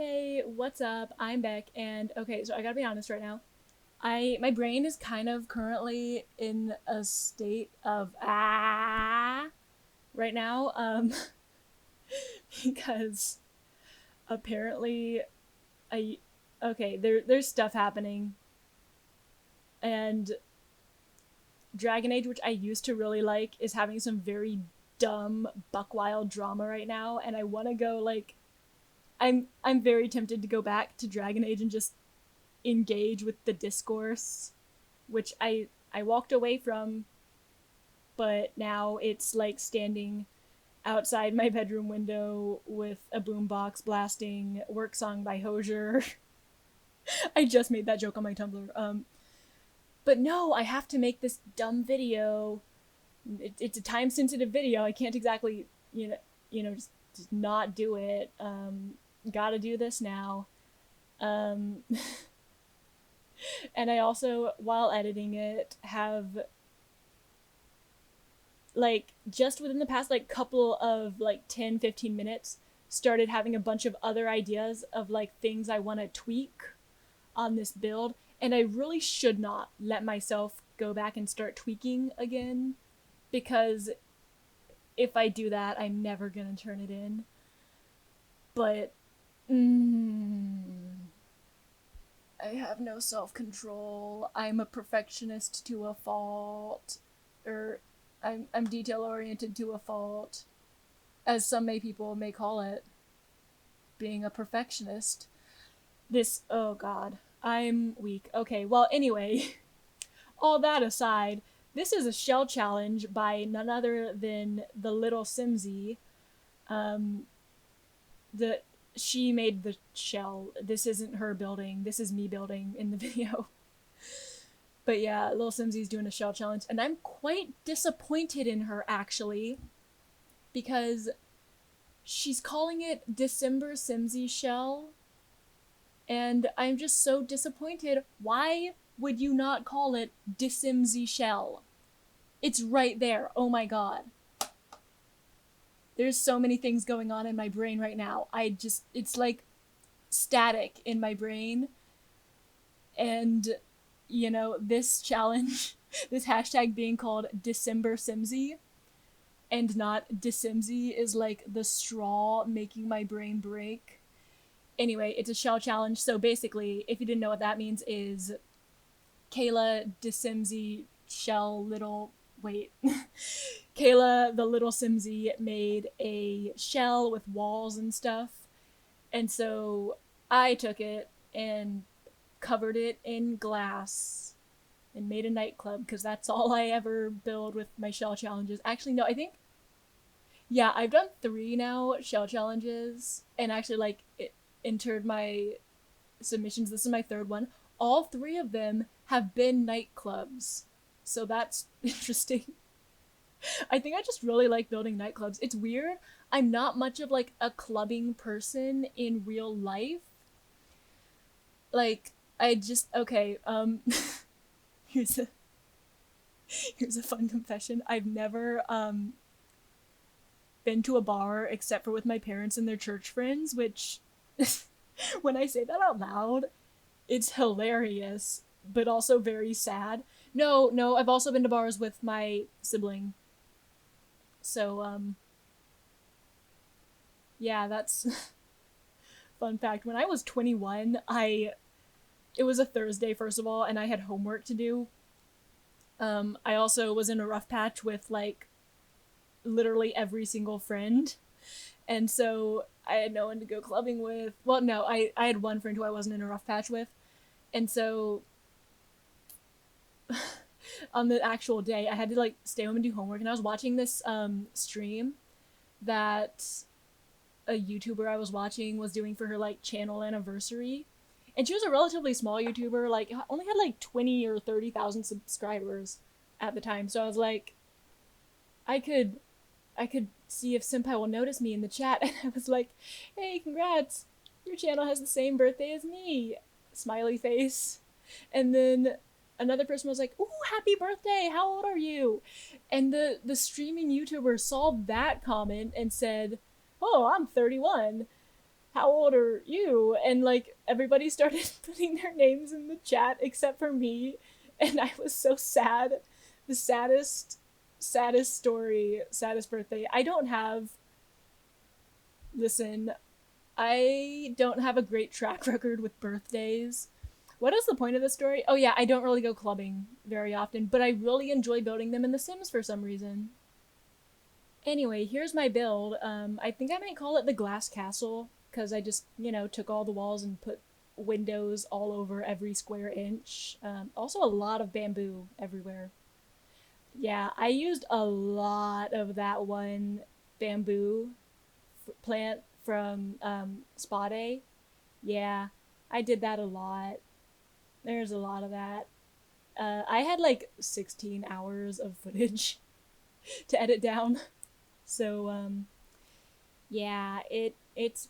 Hey, what's up? I'm Beck, and okay, so I gotta be honest right now. My brain is kind of currently in a state of right now, because apparently I okay, there's stuff happening, and Dragon Age, which I used to really like, is having some very dumb buck wild drama right now, and I want to go like I'm very tempted to go back to Dragon Age and just engage with the discourse, which I walked away from, but now it's like standing outside my bedroom window with a boombox blasting "Work Song" by Hosier. I just made that joke on my Tumblr. But no, I have to make this dumb video. It's a time sensitive video. I can't exactly just not do it. Gotta do this now. Um, and I also, while editing it, have like just within the past like couple of like 10-15 minutes started having a bunch of other ideas of like things I want to tweak on this build, and I really should not let myself go back and start tweaking again, because if I do that, I'm never gonna turn it in. But I have no self-control. I'm a perfectionist to a fault, or I'm detail oriented to a fault, as some people may call it, being a perfectionist. This, oh god, I'm weak. Okay, well, anyway, all that aside, this is a shell challenge by none other than the little Simsy. Um, the She made the shell. This isn't her building. This is me building in the video. But yeah, little Simsy's doing a shell challenge, and I'm quite disappointed in her actually, because she's calling it decembersimsieshell, and I'm just so disappointed. Why would you not call it decembersimsieshell? It's right there. Oh my god. There's so many things going on in my brain right now. It's like static in my brain. And, this challenge, this hashtag being called decembersimsy and not decimsy is like the straw making my brain break. Anyway, it's a shell challenge. So basically, if you didn't know what that means, is Kayla decimsy shell little wait. Kayla, the little Simsy, made a shell with walls and stuff. And so I took it and covered it in glass and made a nightclub, because that's all I ever build with my shell challenges. Actually, no, I think, yeah, I've done 3 now shell challenges, and actually, like, it entered my submissions. This is my 3rd one. All 3 of them have been nightclubs. So that's interesting. I think I just really like building nightclubs. It's weird. I'm not much of like a clubbing person in real life. Like, I just okay, here's a here's a fun confession. I've never been to a bar except for with my parents and their church friends, which when I say that out loud, it's hilarious, but also very sad. No, I've also been to bars with my sibling. So, yeah, that's fun fact. When I was 21, it was a Thursday, first of all, and I had homework to do. I also was in a rough patch with, like, literally every single friend. And so I had no one to go clubbing with. Well, no, I had one friend who I wasn't in a rough patch with. And so on the actual day, I had to like stay home and do homework, and I was watching this stream that a YouTuber I was watching was doing for her like channel anniversary. And she was a relatively small YouTuber, like only had like 20 or 30,000 subscribers at the time. So I was like, I could see if Senpai will notice me in the chat. And I was like, hey, congrats, your channel has the same birthday as me, smiley face. And then another person was like, ooh, happy birthday, how old are you? And the streaming YouTuber saw that comment and said, oh, I'm 31. how old are you? And like everybody started putting their names in the chat except for me, and I was so sad. The saddest story, saddest birthday. I don't have, listen, I don't have a great track record with birthdays. What is the point of the story? Oh yeah, I don't really go clubbing very often, but I really enjoy building them in The Sims for some reason. Anyway, here's my build. I think I might call it the glass castle because I just, took all the walls and put windows all over every square inch. Also, a lot of bamboo everywhere. Yeah, I used a lot of that one bamboo plant from Spade. Yeah, I did that a lot. There's a lot of that. I had like 16 hours of footage to edit down. So yeah, it's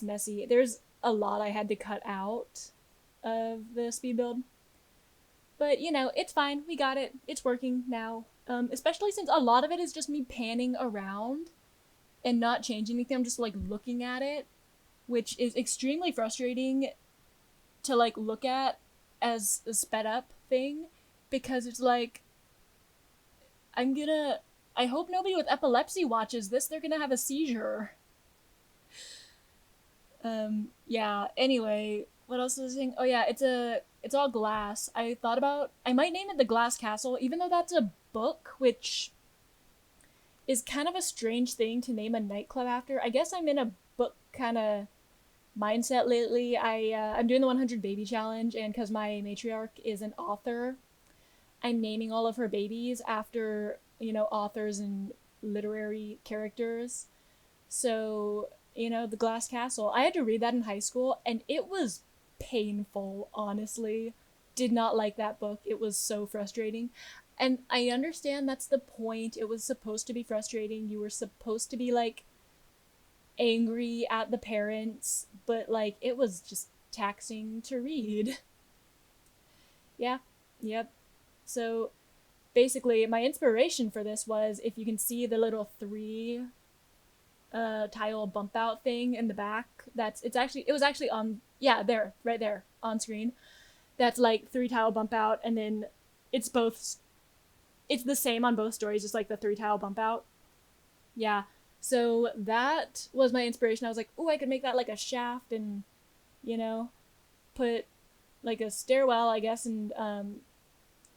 messy. There's a lot I had to cut out of the speed build. But it's fine. We got it. It's working now. Especially since a lot of it is just me panning around and not changing anything. I'm just like looking at it, which is extremely frustrating to like look at as a sped up thing because it's like I hope nobody with epilepsy watches this. They're gonna have a seizure. Yeah, anyway, what else was I saying? Oh yeah, it's all glass. I thought about I might name it the Glass Castle, even though that's a book, which is kind of a strange thing to name a nightclub after. I guess I'm in a book kind of mindset lately. I'm doing the 100 baby challenge, and because my matriarch is an author, I'm naming all of her babies after authors and literary characters. So the Glass Castle. I had to read that in high school, and it was painful. Honestly, did not like that book. It was so frustrating. And I understand that's the point. It was supposed to be frustrating. You were supposed to be like angry at the parents, but like it was just taxing to read. Yeah, yep. So basically, my inspiration for this was if you can see the little three tile bump out thing in the back. It was actually on, yeah, there, right there on screen. That's like three tile bump out, and then it's both. It's the same on both stories, just like the three tile bump out. Yeah. So that was my inspiration. I was like, oh, I could make that like a shaft and, you know, put like a stairwell, I guess, and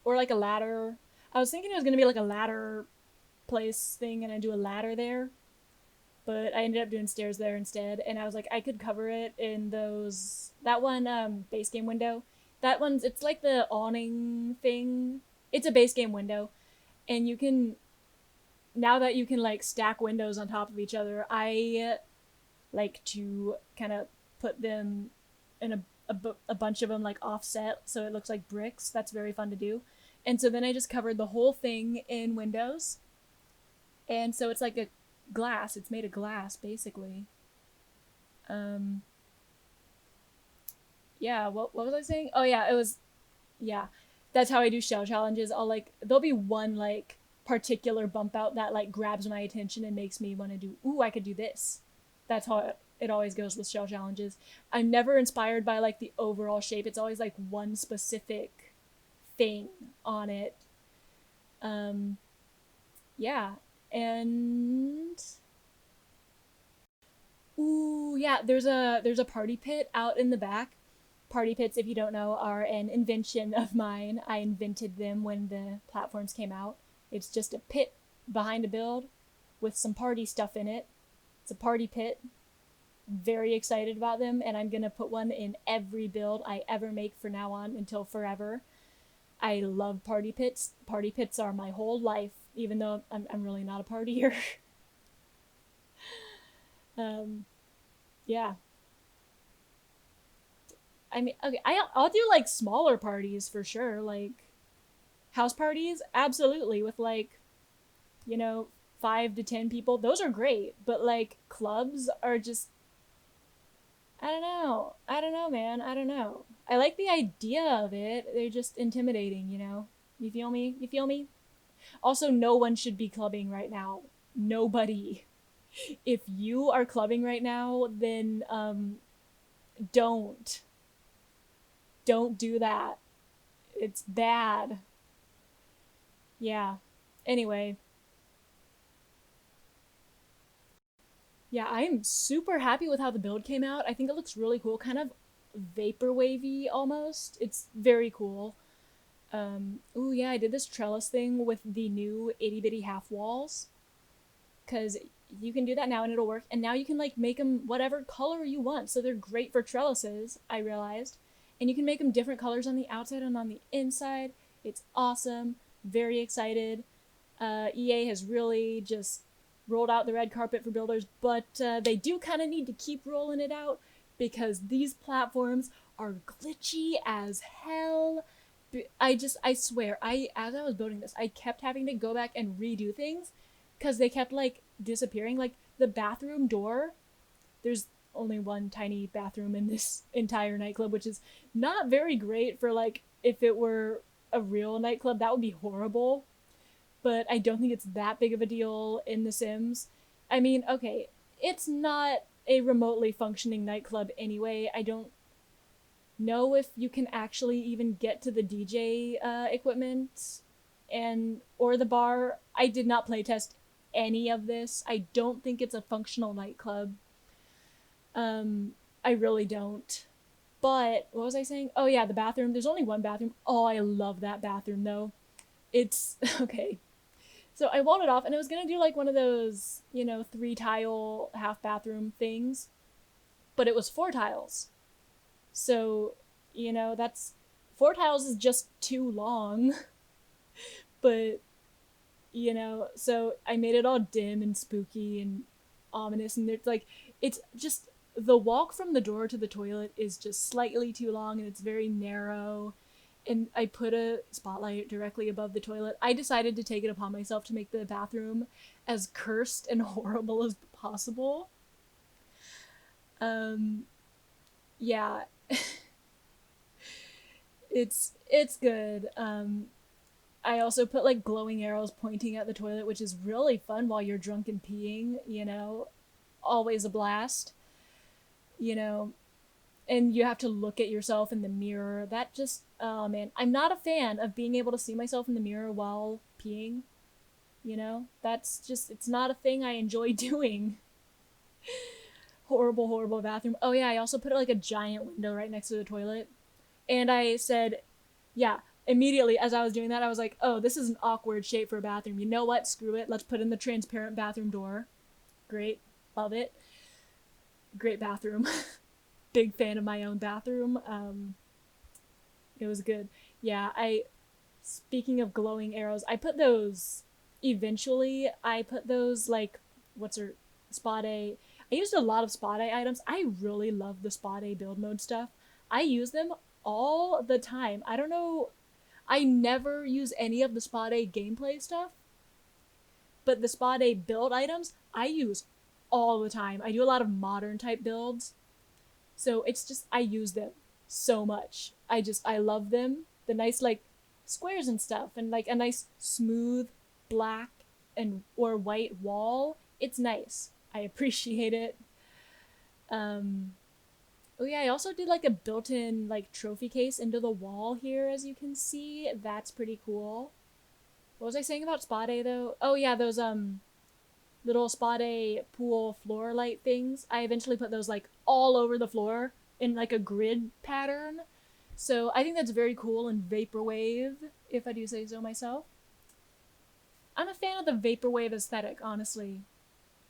or like a ladder. I was thinking it was gonna be like a ladder place thing, and I do a ladder there, but I ended up doing stairs there instead. And I was like, I could cover it in that one base game window. That one's it's like the awning thing. It's a base game window, and you can now that you can like stack windows on top of each other. I like to kind of put them in a bunch of them like offset so it looks like bricks. That's very fun to do. And so then I just covered the whole thing in windows. And so it's like a glass. It's made of glass basically. Um yeah, what was I saying? Oh yeah, it was yeah. That's how I do shell challenges. I'll like there'll be one like particular bump out that like grabs my attention and makes me want to do, ooh, I could do this. That's how it always goes with shell challenges. I'm never inspired by like the overall shape. It's always like one specific thing on it. Um yeah. And ooh, yeah, there's a party pit out in the back. Party pits, if you don't know, are an invention of mine. I invented them when the platforms came out. It's just a pit behind a build with some party stuff in it. It's a party pit. I'm very excited about them, and I'm gonna put one in every build I ever make from now on until forever. I love party pits. Party pits are my whole life, even though I'm really not a partier. um, yeah. I mean, okay, I'll do like smaller parties for sure, like house parties, absolutely, with like, you know, 5 to 10 people. Those are great, but like clubs are just, I don't know. I don't know, man. I don't know. I like the idea of it. They're just intimidating, you know? You feel me? You feel me? Also, no one should be clubbing right now. Nobody. If you are clubbing right now, then don't don't do that. It's bad. Yeah. Anyway, yeah, I am super happy with how the build came out. I think it looks really cool, kind of vaporwavy almost. It's very cool. Oh yeah, I did this trellis thing with the new itty bitty half walls because you can do that now and it'll work. And now you can like make them whatever color you want. So they're great for trellises, I realized. And you can make them different colors on the outside and on the inside. It's awesome. Very excited. EA has really just rolled out the red carpet for builders, but they do kind of need to keep rolling it out because these platforms are glitchy as hell. I swear, as I was building this, I kept having to go back and redo things because they kept like disappearing. Like the bathroom door, there's only one tiny bathroom in this entire nightclub, which is not very great for like if it were a real nightclub, that would be horrible. But I don't think it's that big of a deal in The Sims. I mean, okay, it's not a remotely functioning nightclub anyway. I don't know if you can actually even get to the DJ equipment and or the bar. I did not playtest any of this. I don't think it's a functional nightclub. I really don't. But what was I saying? Oh yeah, the bathroom. There's only one bathroom. Oh, I love that bathroom though. It's okay. So I walled it off and I was gonna do like one of those, 3 tile half bathroom things, but it was 4 tiles. So, that's 4 tiles is just too long. But, so I made it all dim and spooky and ominous. And it's like, it's just the walk from the door to the toilet is just slightly too long and it's very narrow. And I put a spotlight directly above the toilet. I decided to take it upon myself to make the bathroom as cursed and horrible as possible. Um, yeah, it's good. I also put like glowing arrows pointing at the toilet, which is really fun while you're drunk and peeing. Always a blast. You know, and you have to look at yourself in the mirror. That just, oh man, I'm not a fan of being able to see myself in the mirror while peeing. That's just, it's not a thing I enjoy doing. Horrible, horrible bathroom. Oh yeah, I also put like a giant window right next to the toilet. And I said, yeah, immediately as I was doing that, I was like, oh, this is an awkward shape for a bathroom. You know what? Screw it. Let's put in the transparent bathroom door. Great. Love it. Great bathroom. Big fan of my own bathroom. It was good. Yeah, speaking of glowing arrows, I put those eventually. I put those like what's her spot A. I used a lot of spot A items. I really love the spot A build mode stuff. I use them all the time. I don't know. I never use any of the spot A gameplay stuff, but the spot A build items I use all the time. I do a lot of modern type builds. So it's just I use them so much. I love them. The nice like squares and stuff and like a nice smooth black and or white wall. It's nice. I appreciate it. Um oh yeah, I also did like a built-in like trophy case into the wall here as you can see. That's pretty cool. What was I saying about spot A though? Oh yeah, those little spot A pool floor light things. I eventually put those like all over the floor in like a grid pattern. So I think that's very cool and vaporwave, if I do say so myself. I'm a fan of the vaporwave aesthetic, honestly.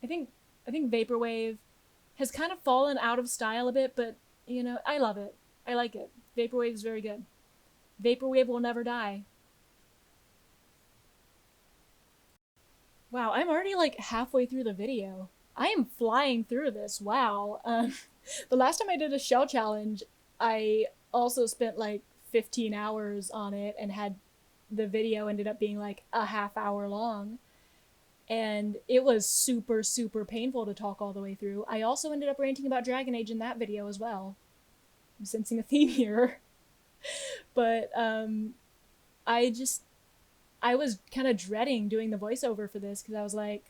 I think I think vaporwave has kind of fallen out of style a bit, but I love it. I like it. Vaporwave is very good. Vaporwave will never die. Wow, I'm already like halfway through the video. I am flying through this. Wow. The last time I did a shell challenge, I also spent like 15 hours on it and had the video ended up being like a half hour long. And it was super, super painful to talk all the way through. I also ended up ranting about Dragon Age in that video as well. I'm sensing a theme here. But I just I was kind of dreading doing the voiceover for this because I was like,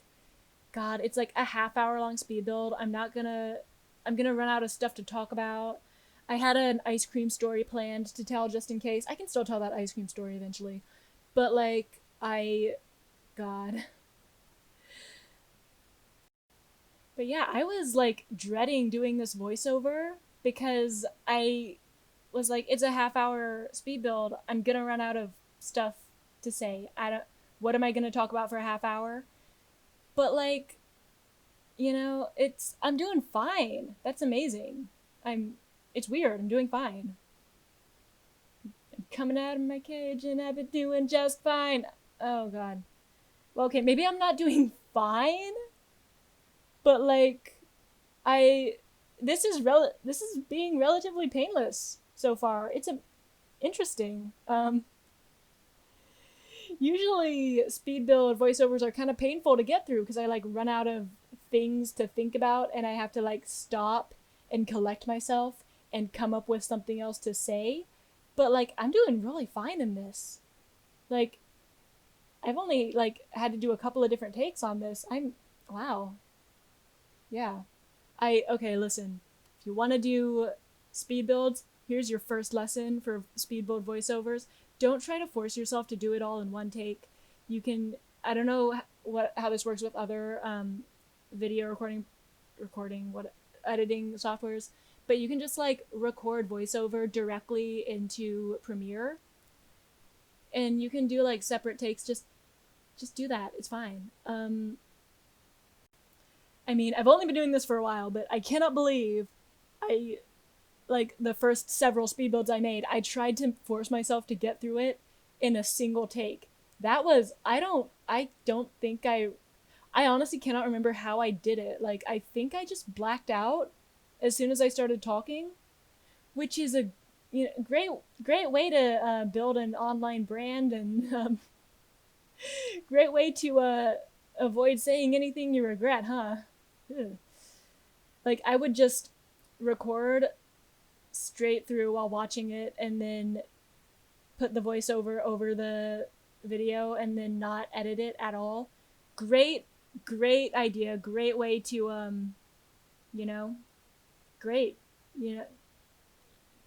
God, it's like a half hour long speed build. I'm gonna run out of stuff to talk about. I had an ice cream story planned to tell just in case. I can still tell that ice cream story eventually. But like God. But yeah, I was like dreading doing this voiceover because I was like, it's a half hour speed build. I'm gonna run out of stuff to say. I don't what am I gonna talk about for a half hour? But like, I'm doing fine. That's amazing. I'm it's weird. I'm doing fine. I'm coming out of my cage and I've been doing just fine. Oh god. Well, okay, maybe I'm not doing fine, but like I this is being relatively painless so far. It's interesting. Usually speed build voiceovers are kind of painful to get through because I like run out of things to think about and I have to like stop and collect myself and come up with something else to say. But like I'm doing really fine in this. Like I've only like had to do a couple of different takes on this. I'm wow. Yeah. I okay, listen. If you want to do speed builds, here's your first lesson for speed build voiceovers. Don't try to force yourself to do it all in one take. You can I don't know how this works with other video recording what editing softwares, but you can just like record voiceover directly into Premiere and you can do like separate takes. Just do that. It's fine. I mean, I've only been doing this for a while, but I cannot believe I like the first several speed builds I made, I tried to force myself to get through it in a single take. That was I don't think I honestly cannot remember how I did it. Like I think I just blacked out as soon as I started talking, which is a great way to build an online brand and great way to avoid saying anything you regret, huh? Ugh. Like I would just record straight through while watching it and then put the voiceover over the video and then not edit it at all. Great idea. Great way to you know, great. You know,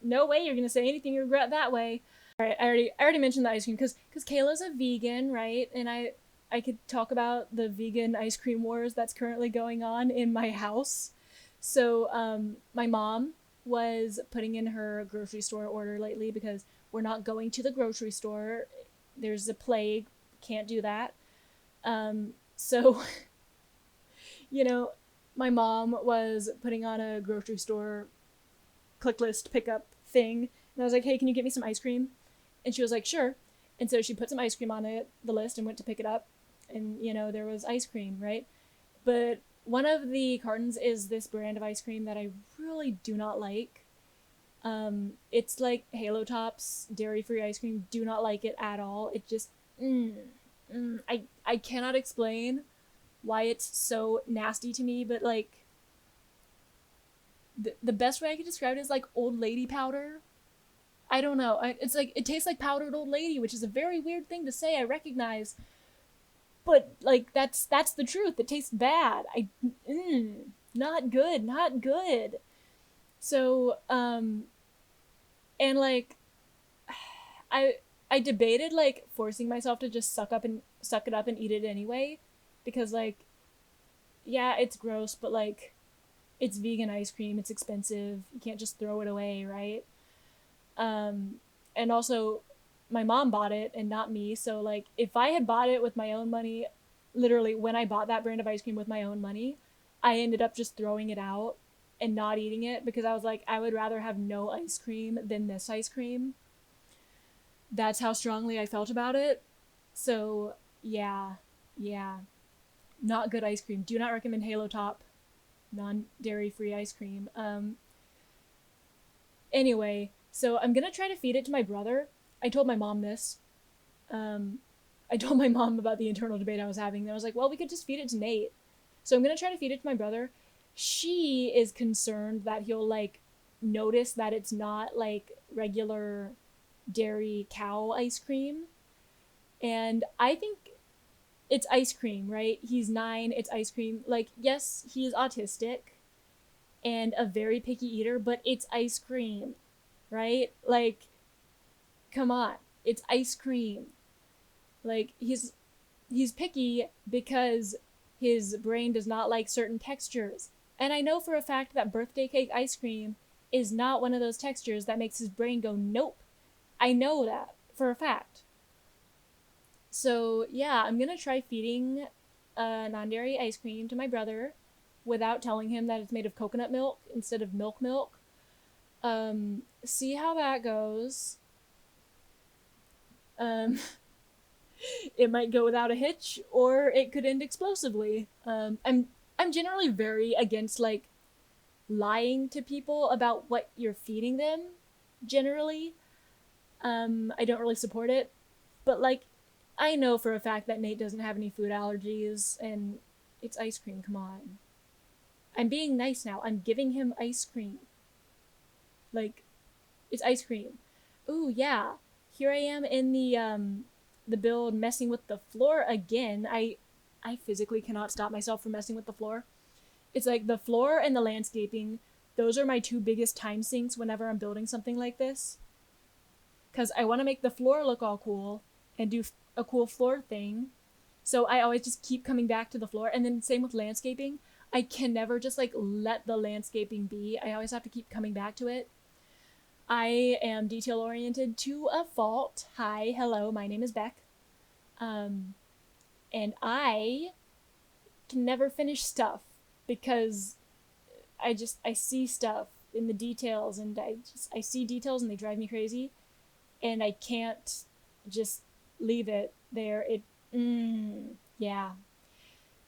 no way you're gonna say anything you regret that way. All right, I already mentioned the ice cream because Kayla's a vegan, right? And I could talk about the vegan ice cream wars that's currently going on in my house. So my mom was putting in her grocery store order lately because we're not going to the grocery store. There's a plague, can't do that. So my mom was putting on a grocery store click list pickup thing, and I was like, "Hey, can you get me some ice cream?" And she was like, "Sure." And so she put some ice cream on the list and went to pick it up, and there was ice cream, right? But one of the cartons is this brand of ice cream that I really do not like. It's like Halo Top's dairy-free ice cream. Do not like it at all. It just, I cannot explain why it's so nasty to me, but like, the best way I could describe it is like old lady powder. I don't know. It's like, it tastes like powdered old lady, which is a very weird thing to say, I recognize. But like that's the truth. It tastes bad. Not good, not good. So and like I I debated like forcing myself to just suck it up and eat it anyway, because like yeah, it's gross, but like it's vegan ice cream. It's expensive. You can't just throw it away, right? And also my mom bought it and not me, so like if I had bought it with my own money, literally when I bought that brand of ice cream with my own money, I ended up just throwing it out and not eating it because I was like, I would rather have no ice cream than this ice cream. That's how strongly I felt about it. So yeah, not good ice cream. Do not recommend Halo Top non-dairy free ice cream. Anyway, so I'm gonna try to feed it to my brother. I told my mom this. I told my mom about the internal debate I was having. And I was like, well, we could just feed it to Nate. So I'm gonna try to feed it to my brother. She is concerned that he'll like notice that it's not like regular dairy cow ice cream. And I think it's ice cream, right? He's 9, it's ice cream. Like, yes, he is autistic and a very picky eater, but it's ice cream, right? Like, come on. It's ice cream. Like, he's picky because his brain does not like certain textures. And I know for a fact that birthday cake ice cream is not one of those textures that makes his brain go nope. I know that for a fact. So, yeah, I'm going to try feeding non-dairy ice cream to my brother without telling him that it's made of coconut milk instead of milk. See how that goes. Um, it might go without a hitch, or it could end explosively. I'm generally very against like lying to people about what you're feeding them. Generally, I don't really support it, but like, I know for a fact that Nate doesn't have any food allergies, and it's ice cream. Come on, I'm being nice now. I'm giving him ice cream. Like, it's ice cream. Ooh yeah, here I am in the build messing with the floor again. I physically cannot stop myself from messing with the floor. It's like the floor and the landscaping. Those are my two biggest time sinks whenever I'm building something like this. Because I want to make the floor look all cool and do a cool floor thing. So I always just keep coming back to the floor. And then same with landscaping. I can never just like let the landscaping be. I always have to keep coming back to it. I am detail oriented to a fault. Hi, hello, my name is Beck. Um, and I can never finish stuff because I see stuff in the details, and I see details and they drive me crazy, and I can't just leave it there. Yeah.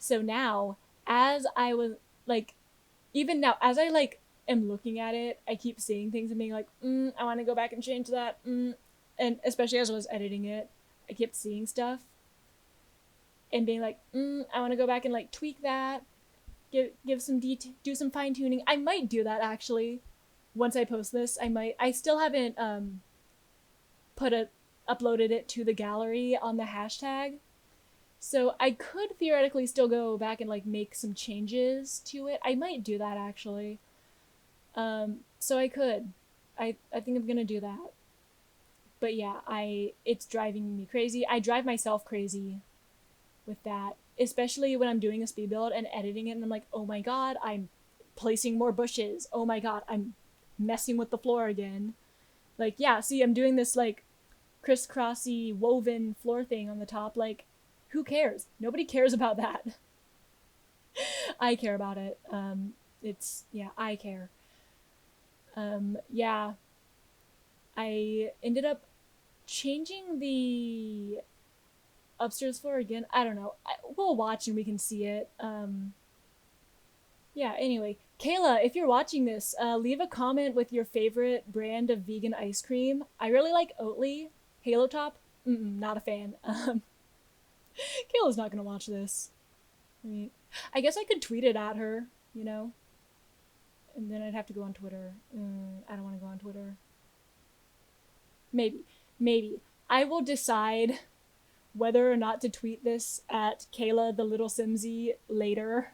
So now, as I was like, even now, as I like am looking at it, I keep seeing things and being like, I want to go back and change that. And especially as I was editing it, I kept seeing stuff and being like, I want to go back and like tweak that, give some do some fine tuning. I might do that actually. Once I post this, I might. I still haven't put a uploaded it to the gallery on the hashtag. So I could theoretically still go back and like make some changes to it. I might do that actually. So I could. I think I'm gonna do that. But yeah, it's driving me crazy. I drive myself crazy with that, especially when I'm doing a speed build and editing it, and I'm like, oh my god, I'm placing more bushes. Oh my god, I'm messing with the floor again. Like, yeah, see, I'm doing this like crisscrossy woven floor thing on the top. Like, who cares? Nobody cares about that. I care about it. Yeah, I care. Yeah, I ended up changing the upstairs floor again. I don't know. We'll watch and we can see it. Yeah, anyway. Kayla, if you're watching this, leave a comment with your favorite brand of vegan ice cream. I really like Oatly. Halo Top? Not a fan. Kayla's not gonna watch this. I mean, I guess I could tweet it at her, you know? And then I'd have to go on Twitter. I don't want to go on Twitter. Maybe. I will decide whether or not to tweet this at Kayla the Little Simsy later.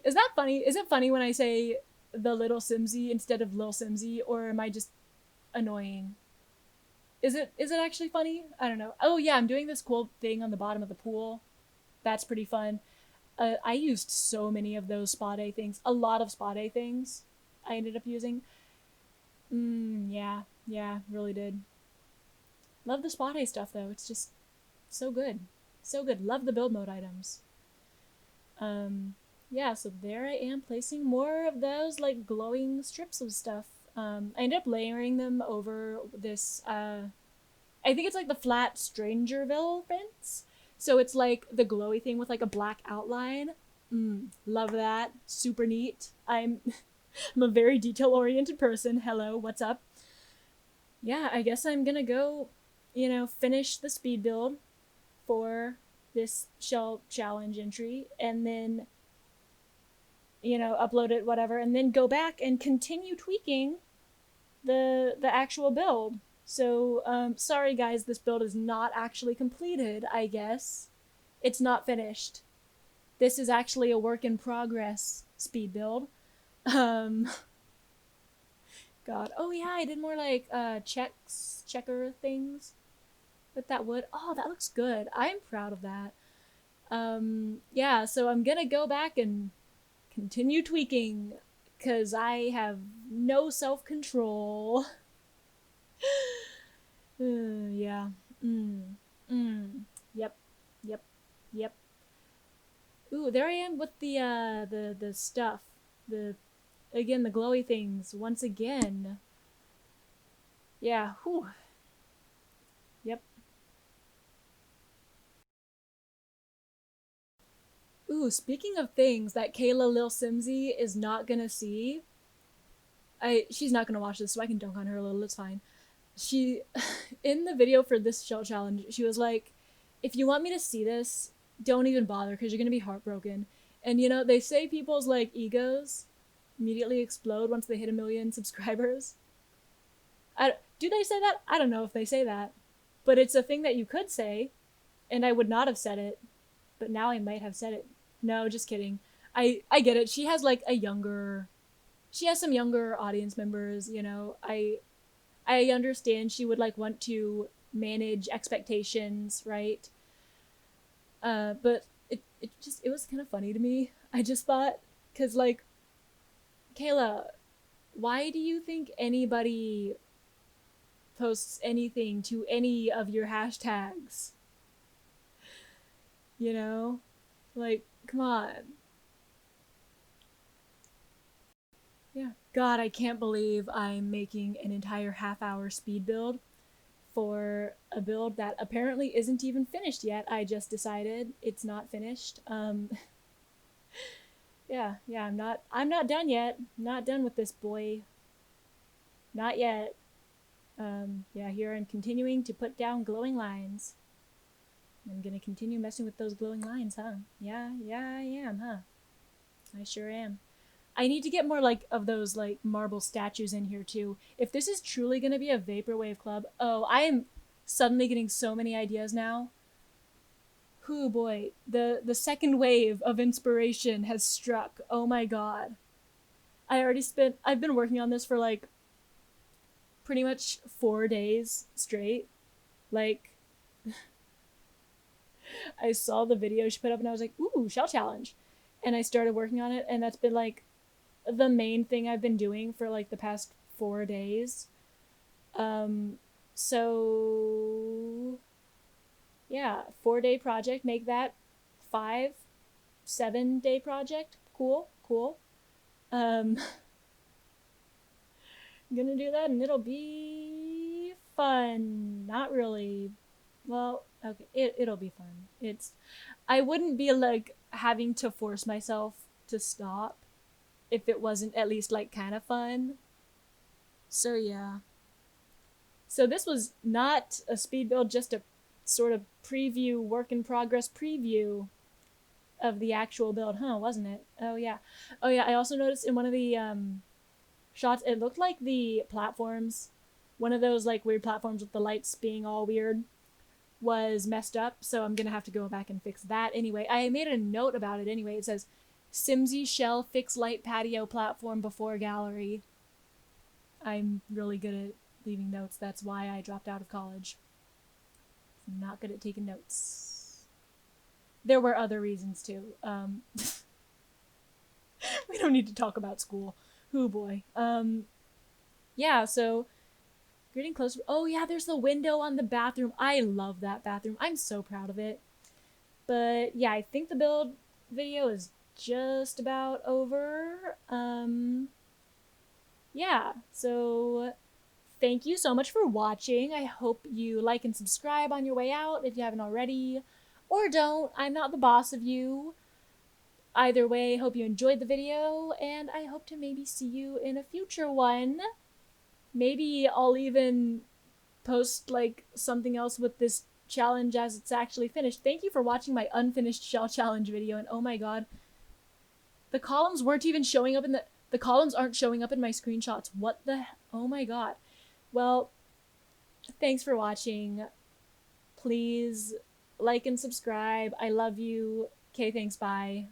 Is that funny? Is it funny when I say the Little Simsy instead of Lil Simsy, or am I just annoying? Is it actually funny? I don't know. Oh yeah, I'm doing this cool thing on the bottom of the pool. That's pretty fun. I used so many of those spa day things. A lot of spa day things I ended up using. Yeah, really did. Love the spa day stuff though. It's just so good. So good. Love the build mode items. Yeah, so there I am placing more of those like glowing strips of stuff. I ended up layering them over this, I think it's like the flat Strangerville fence. So it's like the glowy thing with like a black outline. Love that. Super neat. I'm a very detail oriented person. Hello, what's up? Yeah, I guess I'm gonna go, finish the speed build for this shell challenge entry, and then, upload it, whatever, and then go back and continue tweaking the actual build. So, sorry guys, this build is not actually completed, I guess. It's not finished. This is actually a work in progress speed build. Um, God. Oh yeah, I did more like checker things with that wood. Oh, that looks good. I'm proud of that. Yeah, so I'm gonna go back and continue tweaking because I have no self control. Yeah. Mm. Mm. Yep. Yep. Yep. Ooh, there I am with the stuff. The again the glowy things once again. Yeah. Whew. Yep. Ooh, speaking of things that Kayla Lil Simsy is not gonna see, she's not gonna watch this, so I can dunk on her a little. It's fine. She, in the video for this shell challenge, she was like, "If you want me to see this, don't even bother because you're gonna be heartbroken." And you know they say people's like egos immediately explode once they hit 1 million subscribers. Do they say that? I don't know if they say that, but it's a thing that you could say, and I would not have said it, but now I might have said it. No, just kidding. I get it. She has like a younger, she has some younger audience members. You know, I understand she would like want to manage expectations, right? But it was kind of funny to me. I just thought, cause like, Kayla, why do you think anybody posts anything to any of your hashtags? You know, like, come on. Yeah. God, I can't believe I'm making an entire half-hour speed build for a build that apparently isn't even finished yet. I just decided it's not finished. Yeah, I'm not done yet. Not done with this boy. Not yet. Yeah, here I'm continuing to put down glowing lines. I'm gonna continue messing with those glowing lines, huh? Yeah, I am, huh? I sure am. I need to get more like of those like marble statues in here too. If this is truly gonna be a vaporwave club, oh, I am suddenly getting so many ideas now. Whoo boy, the second wave of inspiration has struck. Oh my god. I've been working on this for like pretty much 4 days straight. Like I saw the video she put up and I was like, ooh, shell challenge. And I started working on it and that's been like the main thing I've been doing for like the past 4 days. Um, so yeah, 4 day project. Make that 5, 7 day project. Cool, cool. I'm gonna do that and it'll be fun. Not really. Well, okay, it'll be fun. I wouldn't be like having to force myself to stop if it wasn't at least like kind of fun. So yeah. So this was not a speed build, just a sort of preview, work in progress preview of the actual build, huh? Wasn't it? Oh yeah. Oh yeah. I also noticed in one of the shots, it looked like the platforms, one of those like weird platforms with the lights being all weird, was messed up. So I'm gonna have to go back and fix that. Anyway, I made a note about it. Anyway, it says simsieshell fix light patio platform before gallery. I'm really good at leaving notes. That's why I dropped out of college. I'm not good at taking notes. There were other reasons too. We don't need to talk about school. Oh boy. Yeah, so getting closer. Oh yeah, there's the window on the bathroom. I love that bathroom. I'm so proud of it. But yeah, I think the build video is just about over. Yeah, so thank you so much for watching. I hope you like and subscribe on your way out if you haven't already. Or don't. I'm not the boss of you. Either way, hope you enjoyed the video, and I hope to maybe see you in a future one. Maybe I'll even post like something else with this challenge as it's actually finished. Thank you for watching my unfinished shell challenge video, and oh my god, the columns weren't even showing up in the columns aren't showing up in my screenshots. What the oh my god. Well, thanks for watching. Please Like and subscribe. I love you. Okay, thanks. Bye.